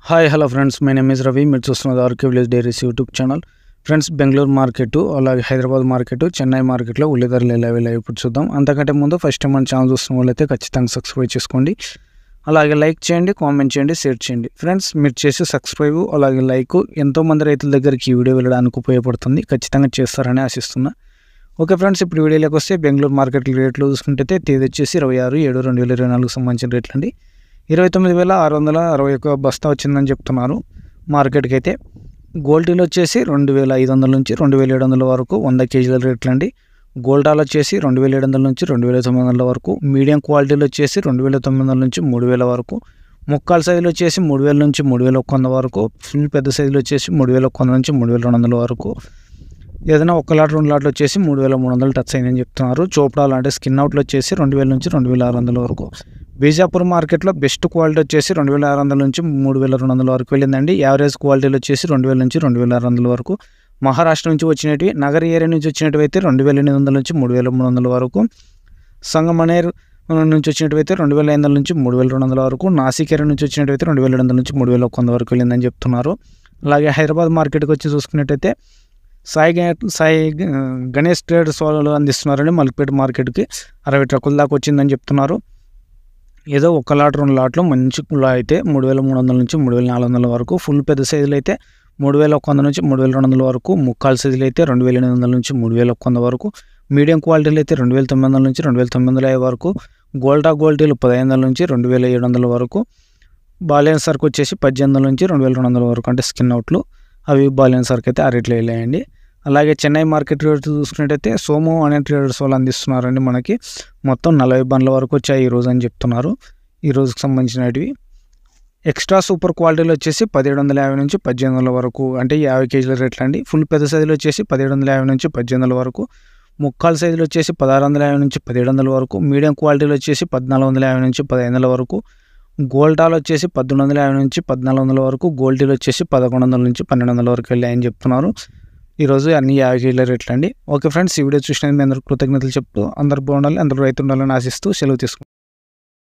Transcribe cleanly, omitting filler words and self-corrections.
Hi hello friends, my name is Ravi. మీరు చూస్తున్నది RK village diaries YouTube channel. Friends, Bengaluru market అలాగే Hyderabad market, Chennai మార్కెట్లో ఉల్లి ధరలు ఎలా వెళ్ళాయి ఇప్పుడు చూద్దాం. అంతకంటే ముందు ఫస్ట్ టైం మన ఛానల్ చూస్తున్న వాళ్ళైతే ఖచ్చితంగా సబ్స్క్రైబ్ చేసుకోండి. అలాగే లైక్ చేయండి, కామెంట్ చేయండి, షేర్ చేయండి. ఫ్రెండ్స్, మీరు చేసే సబ్స్క్రైబ్ అలాగే లైక్ ఎంతోమంది రైతుల దగ్గరికి ఈ వీడియో వెళ్ళడానికి ఉపయోగపడుతుంది. ఖచ్చితంగా చేస్తారని ఆశిస్తున్నా. ఓకే ఫ్రెండ్స్, ఇప్పుడు వీడియోలోకి వస్తే బెంగళూరు మార్కెట్ రేట్లు చూసుకుంటే తేదీ వచ్చేసి 26/7/2024 సంబంధించిన రేట్లు అండి. 29,661 బస్తా వచ్చిందని చెప్తున్నారు మార్కెట్కి అయితే. గోల్టీలు వచ్చేసి 2,500 నుంచి 2,700 వరకు 100 కేజీల రేట్లు అండి. గోల్డాలు వచ్చేసి 2,700 నుంచి 2,900 వరకు. మీడియం క్వాలిటీలు వచ్చేసి 2,900 నుంచి 3,000 వరకు. ముక్కాల సైజులు వచ్చేసి 3,000 నుంచి 3,100 వరకు. ఫుల్ పెద్ద సైజులు వచ్చేసి 3,100 నుంచి 3,200 వరకు. ఏదైనా ఒక లాట్ 2 లాట్లు వచ్చేసి 3,300 టచ్ అయిందని చెప్తున్నారు. చోపడాలు అంటే స్కిన్ అవుట్లు వచ్చేసి 2,000 నుంచి 2,600 వరకు. బీజాపూర్ మార్కెట్లో బెస్ట్ క్వాలిటీ వచ్చేసి 2,600 నుంచి 3,200 వరకు వెళ్ళిందండి. యావరేజ్ క్వాలిటీలు వచ్చేసి 2,000 నుంచి 2,600 వరకు. మహారాష్ట్ర నుంచి వచ్చినవి, నగర్ ఏరియా నుంచి వచ్చినవి అయితే 2,800 నుంచి 3,300 వరకు. సంగమనేర్ నుంచి వచ్చినవి అయితే 2,500 నుంచి 3,200 వరకు. నాసిక్ ఏరియా నుంచి వచ్చినవి అయితే 2,700 నుంచి 3,100 వరకు వెళ్ళిందని చెప్తున్నారు. అలాగే హైదరాబాద్ మార్కెట్కి వచ్చి చూసుకున్నట్టయితే సాయి గణేష్ ట్రేడర్స్ వాళ్ళు అందిస్తున్నారని మల్క్పేట మార్కెట్కి 60 ట్రక్కుల దాకా వచ్చిందని చెప్తున్నారు. ఏదో ఒక లాట్ 2 లాట్లు మంచి కులా అయితే 3,300 నుంచి 3,400 వరకు. ఫుల్ పెద్ద సైజులు అయితే 3,100 నుంచి 3,200 వరకు. ముక్కాల సైజులు అయితే 2,800 నుంచి 3,100 వరకు. మీడియం క్వాలిటీలు అయితే 2,900 నుంచి 2,950 వరకు. గోల్టీలు 1,500 నుంచి 2,700 వరకు. బాలియన్ సర్క్ వచ్చేసి 1,800 నుంచి 2,200 వరకు. అంటే స్కిన్ అవుట్లు అవి బాలియన్ సర్క్ అయితే ఆ రేట్లు వెళ్ళాయండి. అలాగే చెన్నై మార్కెట్ రేట్ చూసుకున్నట్టయితే సోమో అనే ట్రేడర్స్ వాళ్ళు అందిస్తున్నారండి. మనకి మొత్తం 40 బండ్ల వరకు వచ్చాయి ఈరోజు అని చెప్తున్నారు. ఈ రోజుకి సంబంధించినవి ఎక్స్ట్రా సూపర్ క్వాలిటీలు వచ్చేసి 1,750 నుంచి 1,800 వరకు. అంటే 50 కేజీల రేట్లు అండి. ఫుల్ పెద్ద సైజులు వచ్చేసి 1,750 నుంచి 1,800 వరకు. ముక్కాల సైజులు వచ్చేసి 1,650 నుంచి 1,700 వరకు. మీడియం క్వాలిటీలు వచ్చేసి 1,450 నుంచి 1,500 వరకు. గోల్టాలు వచ్చేసి 1,350 నుంచి 1,400 వరకు. గోల్టీలు వచ్చేసి 1,100 నుంచి 1,200 వరకు వెళ్ళాయని చెప్తున్నారు. ఈరోజు అన్ని 50 కేజీల రేట్లు అండి. ఓకే ఫ్రెండ్స్, ఈ వీడియో చూసినందుకు మీ అందరూ కృతజ్ఞతలు చెప్తూ అందరూ బాగుండాలి, అందరూ రైతు ఉండాలని ఆశిస్తూ సెలవు తీసుకుంటాం.